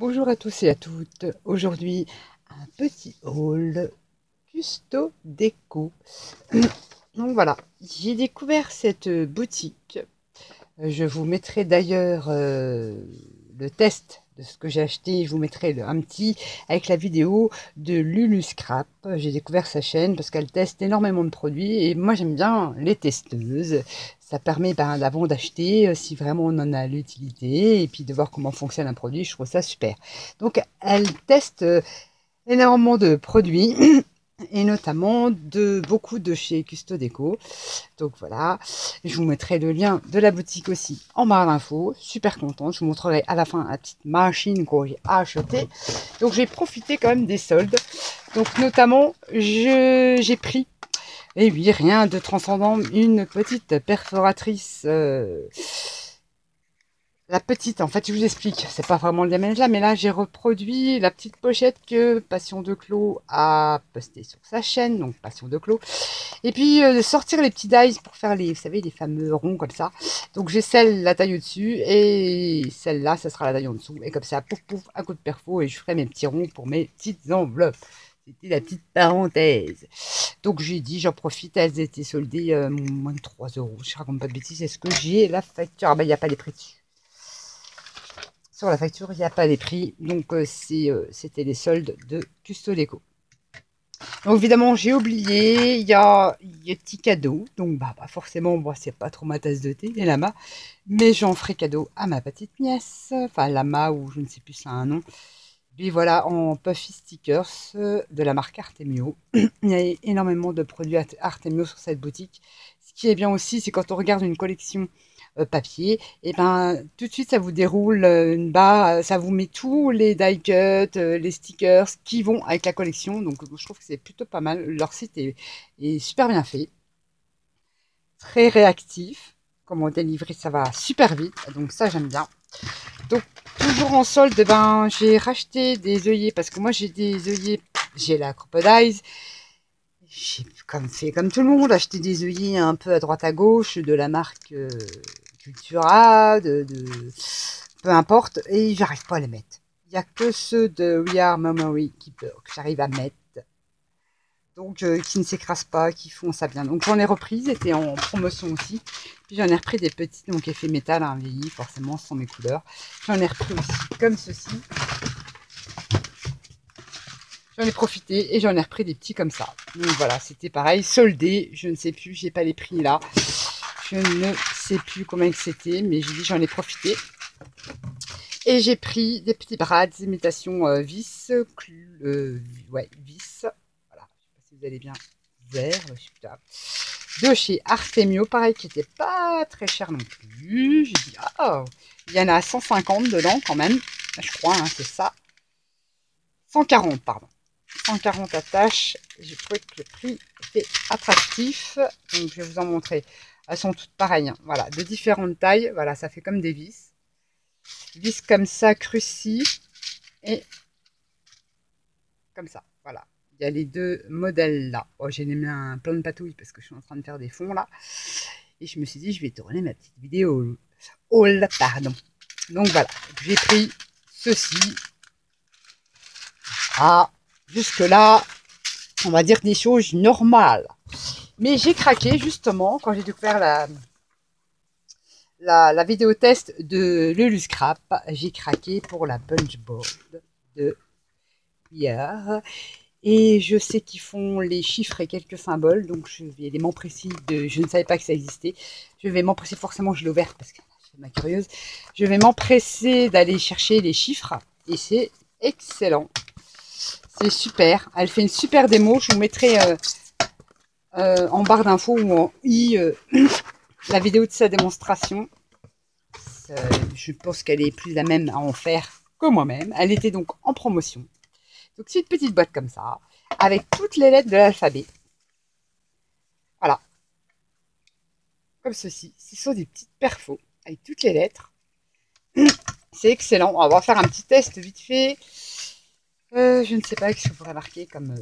Bonjour à tous et à toutes. Aujourd'hui, un petit haul Custo Déco. Donc voilà, j'ai découvert cette boutique. Je vous mettrai d'ailleurs le test de ce que j'ai acheté. Je vous mettrai un petit avec la vidéo de Lulu Scrap. J'ai découvert sa chaîne parce qu'elle teste énormément de produits et moi j'aime bien les testeuses. Ça permet d'avant d'acheter si vraiment on en a l'utilité et puis de voir comment fonctionne un produit. Je trouve ça super. Donc elle teste énormément de produits et notamment beaucoup de chez Custo Déco. Donc voilà, je vous mettrai le lien de la boutique aussi en barre d'infos. Super contente, je vous montrerai à la fin la petite machine que j'ai achetée. Donc j'ai profité quand même des soldes. Donc notamment, j'ai pris, et oui, rien de transcendant, une petite perforatrice. La petite, en fait, je vous explique, c'est pas vraiment le diamètre là, mais là j'ai reproduit la petite pochette que Passion de Clos a posté sur sa chaîne, donc Passion de Clos. Et puis sortir les petits dies pour faire les, vous savez, les fameux ronds comme ça. Donc j'ai celle, la taille au-dessus, et celle-là, ça sera la taille en dessous. Et comme ça, pouf pouf, un coup de perfo, et je ferai mes petits ronds pour mes petites enveloppes. C'était la petite parenthèse. Donc j'ai dit, j'en profite, elles étaient soldées moins de 3 euros. Je raconte pas de bêtises, est-ce que j'ai la facture? Ah ben il n'y a pas les prix dessus. Sur la facture, il n'y a pas les prix. Donc c'était les soldes de Custo Déco. Donc évidemment, j'ai oublié, il y a des petits cadeaux. Donc forcément, moi, c'est pas trop ma tasse de thé, les lamas. Mais j'en ferai cadeau à ma petite nièce. Enfin, lama ou je ne sais plus, ça a un nom. Puis voilà, en puffy stickers de la marque Artemio. Il y a énormément de produits Artemio sur cette boutique. Ce qui est bien aussi, c'est quand on regarde une collection papier, et ben tout de suite ça vous déroule une barre, ça vous met tous les die cuts, les stickers qui vont avec la collection. Donc je trouve que c'est plutôt pas mal. Leur site est super bien fait, très réactif. Comment délivrer, ça va super vite. Donc ça j'aime bien. Donc toujours en solde, ben j'ai racheté des œillets parce que moi j'ai des œillets, j'ai la Crocodiles. J'ai fait comme tout le monde, acheté des œillets un peu à droite à gauche de la marque Cultura, peu importe, et j'arrive pas à les mettre. Il n'y a que ceux de We Are Memory que j'arrive à mettre. Donc qui ne s'écrasent pas, qui font ça bien. Donc j'en ai repris, ils étaient en promotion aussi. Puis j'en ai repris des petits, donc effet métal, hein, vieilli, forcément, sans mes couleurs. J'en ai repris aussi, comme ceci. J'en ai profité et j'en ai repris des petits comme ça. Donc voilà, c'était pareil, soldé, je ne sais plus, j'ai pas les prix là. Je ne sais plus combien que c'était, mais j'ai dit j'en ai profité. Et j'ai pris des petits brads imitation vis, ouais, vis. Voilà, je sais pas si vous allez bien vert, de chez Artemio, pareil, qui n'était pas très cher non plus. J'ai dit, oh, il y en a 150 dedans quand même, je crois, hein, c'est ça. 140, pardon. 140 attaches. J'ai trouvé que le prix était attractif. Donc je vais vous en montrer. Elles sont toutes pareilles, hein. Voilà, de différentes tailles. Voilà, ça fait comme des vis. Vis comme ça, cruci. Et comme ça. Voilà. Il y a les deux modèles là. Oh, j'ai mis un plein de patouilles parce que je suis en train de faire des fonds là. Et je me suis dit, je vais tourner ma petite vidéo haul, pardon. Donc voilà, j'ai pris ceci. Ah, jusque là, on va dire des choses normales. Mais j'ai craqué justement quand j'ai découvert la vidéo test de Lulu Scrap. J'ai craqué pour la punchboard de hier. Et je sais qu'ils font les chiffres et quelques symboles. Donc je vais les m'empresser de. Je ne savais pas que ça existait. Je vais m'empresser, forcément, je l'ai ouvert parce que je suis ma curieuse. Je vais m'empresser d'aller chercher les chiffres. Et c'est excellent. C'est super. Elle fait une super démo. Je vous mettrai en barre d'infos ou en i la vidéo de sa démonstration. Je pense qu'elle est plus la même à en faire que moi-même. Elle était donc en promotion. Donc c'est une petite boîte comme ça, avec toutes les lettres de l'alphabet. Voilà. Comme ceci. Ce sont des petites perfos avec toutes les lettres. C'est excellent. On va faire un petit test vite fait. Je ne sais pas ce que je pourrais marquer comme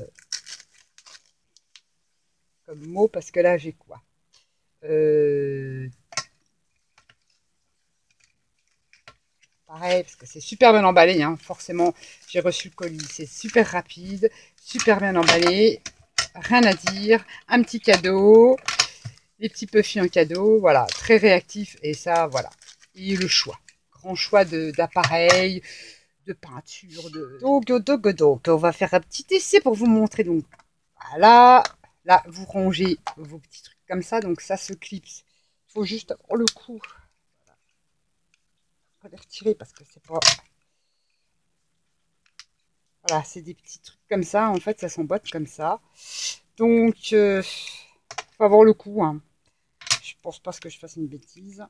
mot, parce que là j'ai quoi pareil, pareil, parce que c'est super bien emballé, hein. Forcément, j'ai reçu le colis, c'est super rapide, super bien emballé, rien à dire. Un petit cadeau, les petits puffy en cadeau, voilà, très réactif, et ça, voilà. Et le choix, grand choix d'appareils, de peinture, donc, on va faire un petit essai pour vous montrer, donc, voilà, là, vous rangez vos petits trucs comme ça, donc ça se clipse. Il faut juste avoir le coup. On va les retirer parce que c'est pas... Voilà, c'est des petits trucs comme ça, en fait, ça s'emboîte comme ça. Donc, faut avoir le coup, hein. Je pense pas que je fasse une bêtise.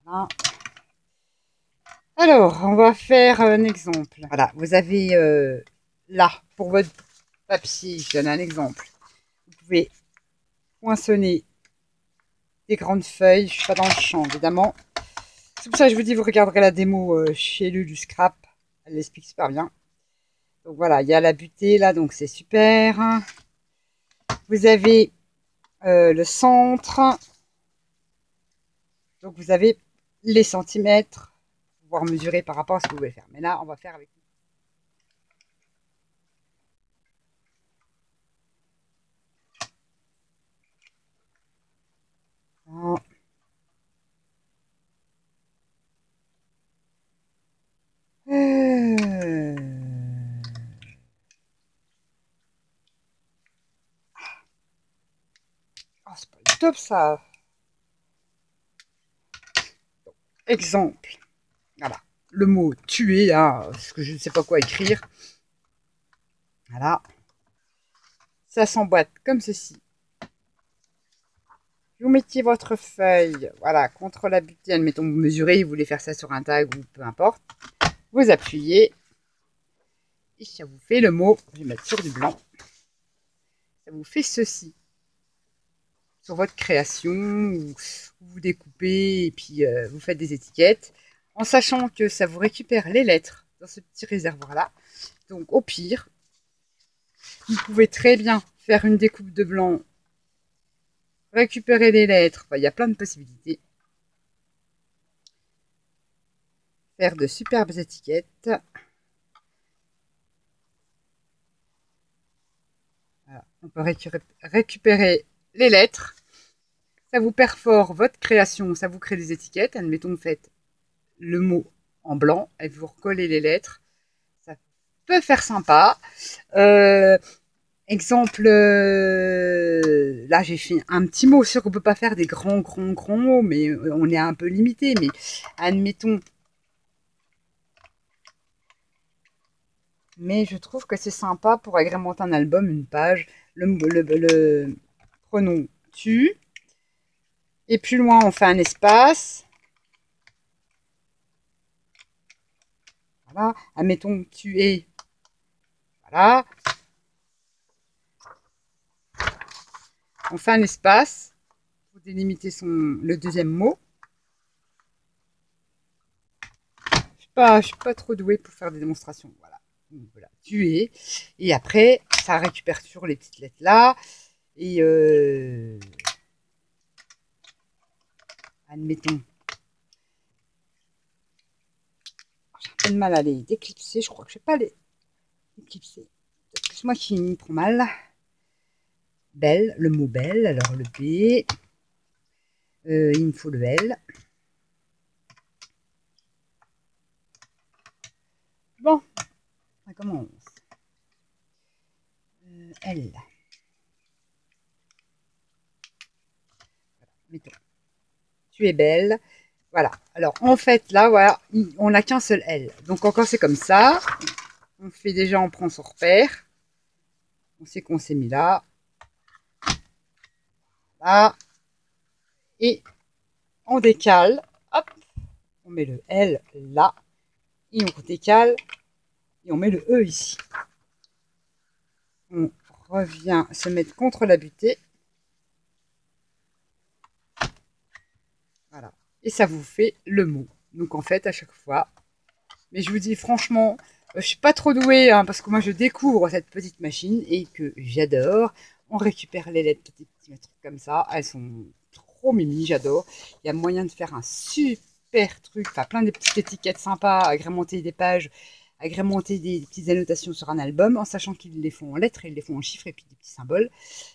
Voilà. Alors, on va faire un exemple. Voilà, vous avez là, pour votre papier, je donne un exemple. Vous pouvez poinçonner des grandes feuilles. Je suis pas dans le champ, évidemment. C'est pour ça que je vous dis, vous regarderez la démo chez Lu du Scrap. Elle l'explique super bien. Donc voilà, il y a la butée là, donc c'est super. Vous avez le centre. Donc vous avez les centimètres, pouvoir mesurer par rapport à ce que vous voulez faire. Mais là, on va faire avec... Oh, c'est pas le top ça. Exemple. Voilà. Le mot tuer, hein, parce que je ne sais pas quoi écrire. Voilà. Ça s'emboîte comme ceci. Vous mettiez votre feuille, voilà, contre la butée. Admettons, vous mesurez, vous voulez faire ça sur un tag ou peu importe. Vous appuyez. Et ça vous fait le mot. Je vais mettre sur du blanc. Ça vous fait ceci. Sur votre création, où vous découpez et puis vous faites des étiquettes, en sachant que ça vous récupère les lettres dans ce petit réservoir-là. Donc au pire, vous pouvez très bien faire une découpe de blanc, récupérer les lettres, enfin, il y a plein de possibilités. Faire de superbes étiquettes. Voilà. On peut récupérer les lettres. Ça vous perfore votre création, ça vous crée des étiquettes. Admettons, vous faites le mot en blanc et vous recollez les lettres. Ça peut faire sympa. Exemple, là j'ai fait un petit mot. Sûr qu'on peut pas faire des grands mots, mais on est un peu limité. Mais admettons. Mais je trouve que c'est sympa pour agrémenter un album, une page. Le pronom tu. Et plus loin, on fait un espace. Voilà. Admettons, tu es. Voilà. On fait un espace pour délimiter le deuxième mot. Je suis pas trop douée pour faire des démonstrations. Voilà. Donc, voilà. Tu es. Et après, ça récupère toujours les petites lettres là. Et admettons. J'ai un peu de mal à les déclipser. Je crois que je ne vais pas les déclipser. Peut-être que c'est moi qui m'y prends mal. Belle, le mot belle. Alors le B. Il me faut le L. Bon, ça commence. L. Mettons. Tu es belle. Voilà. Alors, en fait, là, voilà, on n'a qu'un seul L. Donc, encore, c'est comme ça. On fait déjà, on prend son repère. On sait qu'on s'est mis là. Là. Et on décale. Hop. On met le L là. Et on décale. Et on met le E ici. On revient se mettre contre la butée. Voilà. Et ça vous fait le mot. Donc, en fait, à chaque fois. Mais je vous dis, franchement, je suis pas trop douée, hein, parce que moi, je découvre cette petite machine et que j'adore. On récupère les lettres, petits trucs comme ça. Elles sont trop mimi, j'adore. Il y a moyen de faire un super truc, enfin plein de petites étiquettes sympas, agrémenter des pages, agrémenter des petites annotations sur un album, en sachant qu'ils les font en lettres, ils les font en chiffres et puis des petits symboles.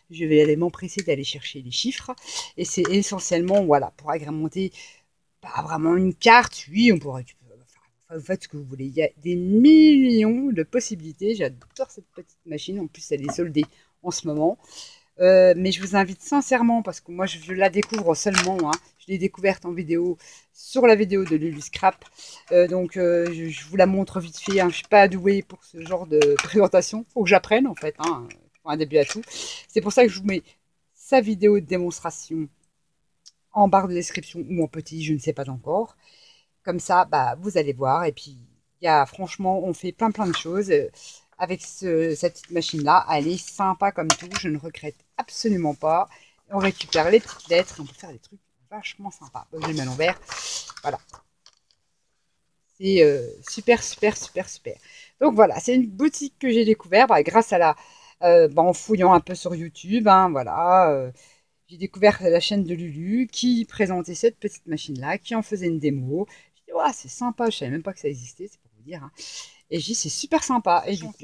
Je vais aller m'empresser d'aller chercher les chiffres. Et c'est essentiellement, voilà, pour agrémenter pas vraiment une carte, oui, on pourrait... Vous faites ce que vous voulez. Il y a des millions de possibilités. J'adore cette petite machine. En plus, elle est soldée en ce moment. Mais je vous invite sincèrement, parce que moi je la découvre seulement, hein, je l'ai découverte en vidéo, sur la vidéo de Lulu Scrap, donc je vous la montre vite fait, hein, je ne suis pas douée pour ce genre de présentation, il faut que j'apprenne en fait, hein, pour un début à tout. C'est pour ça que je vous mets sa vidéo de démonstration en barre de description ou en petit, je ne sais pas encore. Comme ça, bah, vous allez voir, et puis il y a, franchement, on fait plein de choses. Avec cette petite machine-là, elle est sympa comme tout, je ne regrette absolument pas. On récupère les petites lettres, on peut faire des trucs vachement sympas. Je les mets à l'envers, voilà. C'est super. Donc voilà, c'est une boutique que j'ai découvert grâce à en fouillant un peu sur YouTube, hein, voilà. J'ai découvert la chaîne de Lulu qui présentait cette petite machine-là, qui en faisait une démo. J'ai dit, ouais, c'est sympa, je savais même pas que ça existait, c'est pour vous dire, hein. Et je dis, c'est super sympa. Et donc,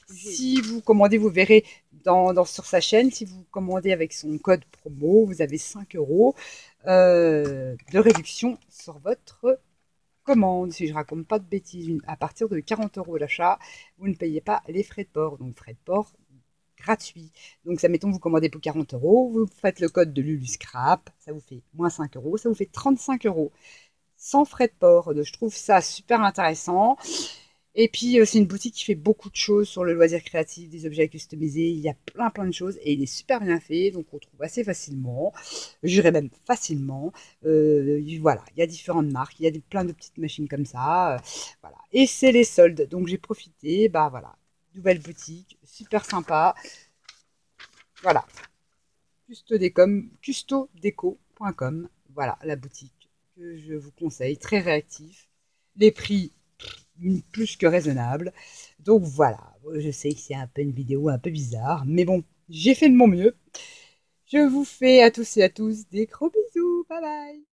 si vous commandez, vous verrez sur sa chaîne, si vous commandez avec son code promo, vous avez 5 € de réduction sur votre commande. Si je raconte pas de bêtises, à partir de 40 € l'achat, vous ne payez pas les frais de port. Donc, frais de port gratuit. Donc, ça, mettons, vous commandez pour 40 €, vous faites le code de Lulu Scrap, ça vous fait moins 5 €, ça vous fait 35 € sans frais de port. Je trouve ça super intéressant. Et puis, c'est une boutique qui fait beaucoup de choses sur le loisir créatif, des objets à customiser. Il y a plein de choses et il est super bien fait. Donc, on trouve assez facilement. Je dirais même facilement. Voilà, il y a différentes marques. Il y a plein de petites machines comme ça. Voilà. Et c'est les soldes. Donc, j'ai profité. Bah voilà. Nouvelle boutique. Super sympa. Voilà. Custodeco.com. Voilà, la boutique que je vous conseille. Très réactif. Les prix plus que raisonnable. Donc voilà, je sais que c'est un peu une vidéo un peu bizarre, mais bon, j'ai fait de mon mieux. Je vous fais à tous et à tous des gros bisous. Bye bye.